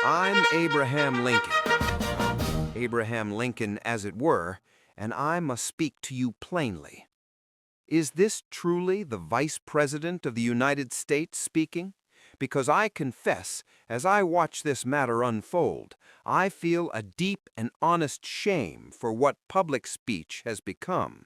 I'm Abraham Lincoln. Abraham Lincoln, as it were, and I must speak to you plainly. Is this truly the Vice President of the United States speaking? Because I confess, as I watch this matter unfold, I feel a deep and honest shame for what public speech has become.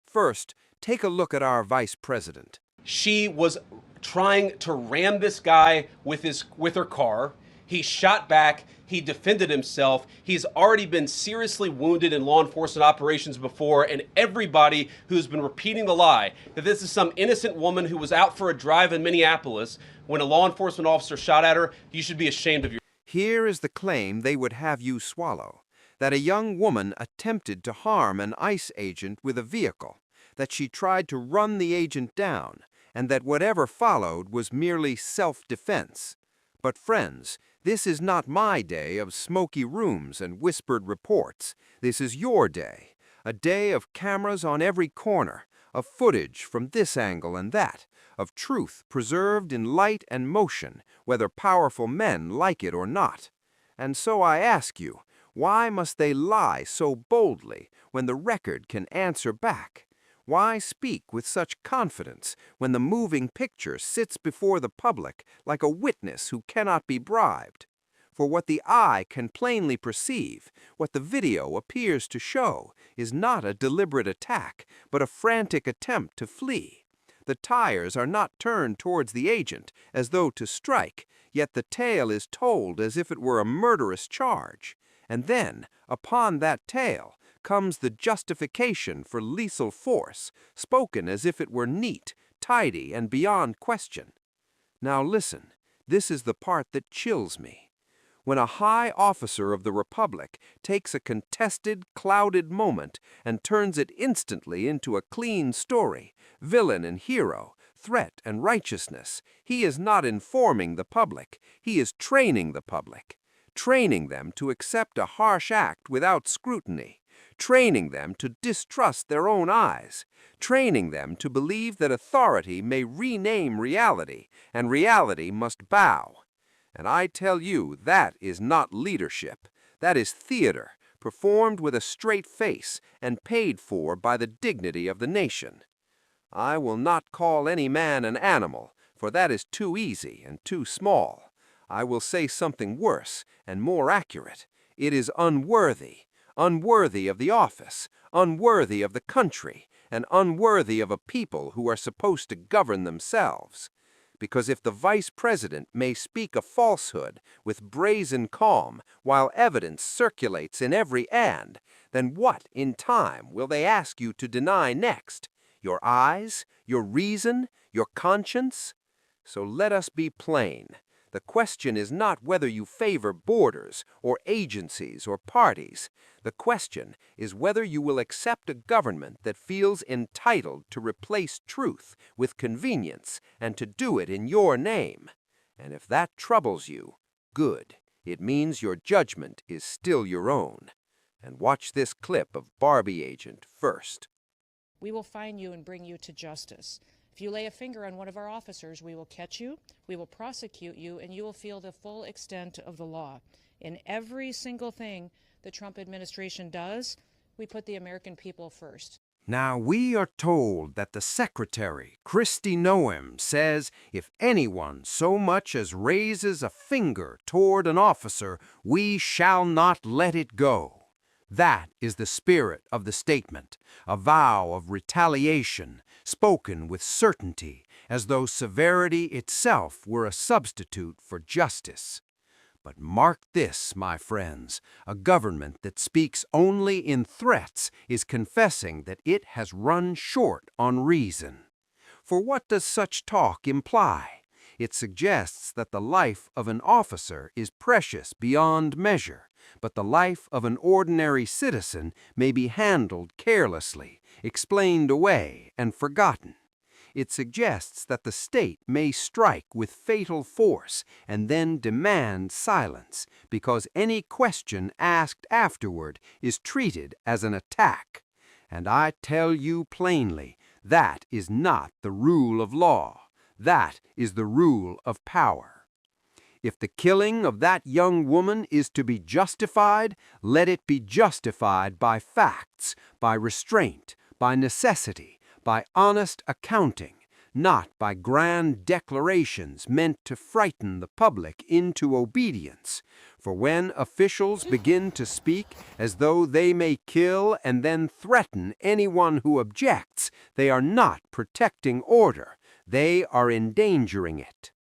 First, take a look at our Vice President. She was trying to ram this guy with her car. He shot back. He defended himself. He's already been seriously wounded in law enforcement operations before, and everybody who's been repeating the lie that this is some innocent woman who was out for a drive in Minneapolis when a law enforcement officer shot at her, you should be ashamed of yourself. Here is the claim they would have you swallow, that a young woman attempted to harm an ICE agent with a vehicle, that she tried to run the agent down, and that whatever followed was merely self-defense. But friends, this is not my day of smoky rooms and whispered reports. This is your day, a day of cameras on every corner, of footage from this angle and that, of truth preserved in light and motion, whether powerful men like it or not. And so I ask you, why must they lie so boldly when the record can answer back? Why speak with such confidence when the moving picture sits before the public like a witness who cannot be bribed? For what the eye can plainly perceive, what the video appears to show, is not a deliberate attack, but a frantic attempt to flee. The tires are not turned towards the agent as though to strike, yet the tale is told as if it were a murderous charge. And then, upon that tale, comes the justification for lethal force, spoken as if it were neat, tidy, and beyond question. Now listen, this is the part that chills me. When a high officer of the Republic takes a contested, clouded moment and turns it instantly into a clean story, villain and hero, threat and righteousness, he is not informing the public, he is training the public, training them to accept a harsh act without scrutiny, training them to distrust their own eyes, training them to believe that authority may rename reality, and reality must bow. And I tell you, that is not leadership. That is theater, performed with a straight face and paid for by the dignity of the nation. I will not call any man an animal, for that is too easy and too small. I will say something worse and more accurate. It is unworthy. Unworthy of the office, unworthy of the country, and unworthy of a people who are supposed to govern themselves. Because if the Vice President may speak a falsehood with brazen calm while evidence circulates in every hand, then what, in time, will they ask you to deny next? Your eyes? Your reason? Your conscience? So let us be plain. The question is not whether you favor borders or agencies or parties. The question is whether you will accept a government that feels entitled to replace truth with convenience and to do it in your name. And if that troubles you, good. It means your judgment is still your own. And watch this clip of Barbie Agent first. We will find you and bring you to justice. If you lay a finger on one of our officers, we will catch you, we will prosecute you, and you will feel the full extent of the law. In every single thing the Trump administration does, we put the American people first. Now, we are told that the Secretary, Kristi Noem, says if anyone so much as raises a finger toward an officer, we shall not let it go. That is the spirit of the statement, a vow of retaliation, spoken with certainty, as though severity itself were a substitute for justice. But mark this, my friends, a government that speaks only in threats is confessing that it has run short on reason. For what does such talk imply? It suggests that the life of an officer is precious beyond measure, but the life of an ordinary citizen may be handled carelessly, explained away, and forgotten. It suggests that the state may strike with fatal force and then demand silence, because any question asked afterward is treated as an attack. And I tell you plainly, that is not the rule of law. That is the rule of power. If the killing of that young woman is to be justified, let it be justified by facts, by restraint, by necessity, by honest accounting, not by grand declarations meant to frighten the public into obedience. For when officials begin to speak as though they may kill and then threaten anyone who objects, they are not protecting order, they are endangering it.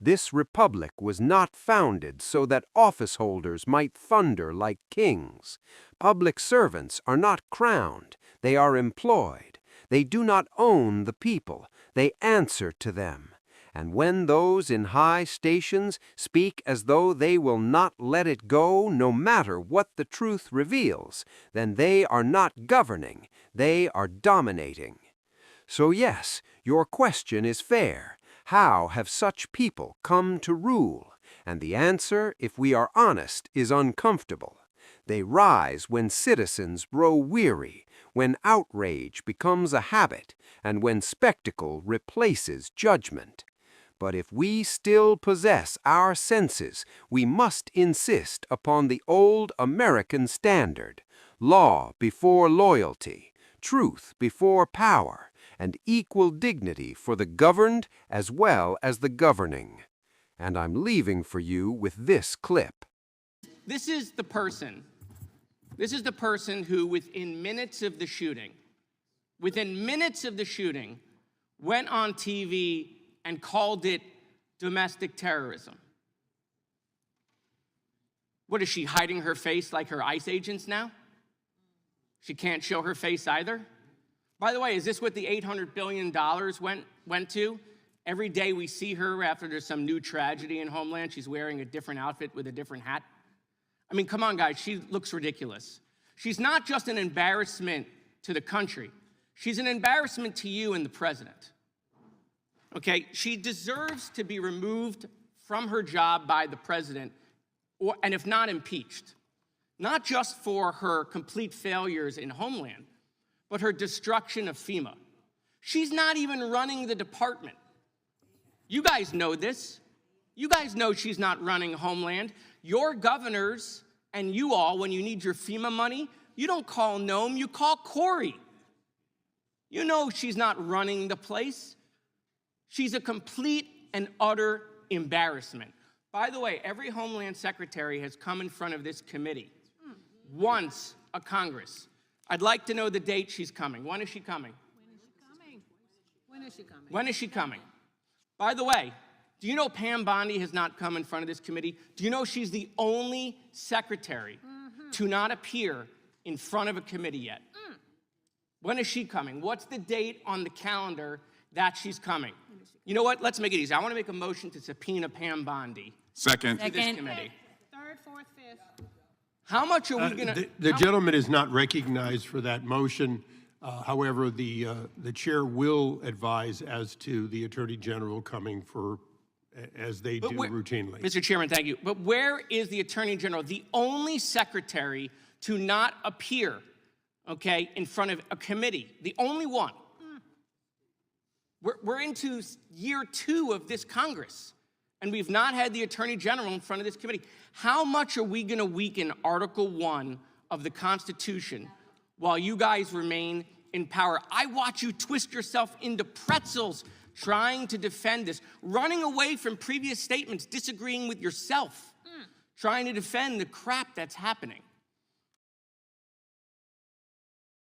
This republic was not founded so that office holders might thunder like kings. Public servants are not crowned, they are employed. They do not own the people, they answer to them. And when those in high stations speak as though they will not let it go no matter what the truth reveals, then they are not governing, they are dominating. So yes, your question is fair. How have such people come to rule? And the answer, if we are honest, is uncomfortable. They rise when citizens grow weary, when outrage becomes a habit, and when spectacle replaces judgment. But if we still possess our senses, we must insist upon the old American standard: law before loyalty, truth before power, and equal dignity for the governed as well as the governing. And I'm leaving for you with this clip. This is the person who within minutes of the shooting, went on TV and called it domestic terrorism. What is she, hiding her face like her ICE agents now? She can't show her face either? By the way, is this what the $800 billion went to? Every day we see her after there's some new tragedy in Homeland, she's wearing a different outfit with a different hat. I mean, come on, guys, she looks ridiculous. She's not just an embarrassment to the country. She's an embarrassment to you and the president. Okay, she deserves to be removed from her job by the president, and if not impeached, not just for her complete failures in Homeland, but her destruction of FEMA. She's not even running the department. You guys know this. You guys know she's not running Homeland. Your governors and you all, when you need your FEMA money, you don't call Noam, you call Corey. You know she's not running the place. She's a complete and utter embarrassment. By the way, every Homeland Secretary has come in front of this committee once a Congress. I'd like to know the date she's coming. When is she coming? When is she coming? By the way, do you know Pam Bondi has not come in front of this committee? Do you know she's the only secretary to not appear in front of a committee yet? When is she coming? What's the date on the calendar that she's coming? You know what? Let's make it easy. I want to make a motion to subpoena Pam Bondi. Second. To this committee. Third, fourth, fifth. How much are we going to... The gentleman is not recognized for that motion. However, the chair will advise as to the Attorney General coming for, as they do routinely. Mr. Chairman, thank you. But where is the Attorney General, the only secretary to not appear, okay, in front of a committee? The only one. We're into year 2 of this Congress, and we've not had the Attorney General in front of this committee. How much are we going to weaken Article 1 of the Constitution while you guys remain in power? I watch you twist yourself into pretzels trying to defend this, running away from previous statements, disagreeing with yourself, trying to defend the crap that's happening.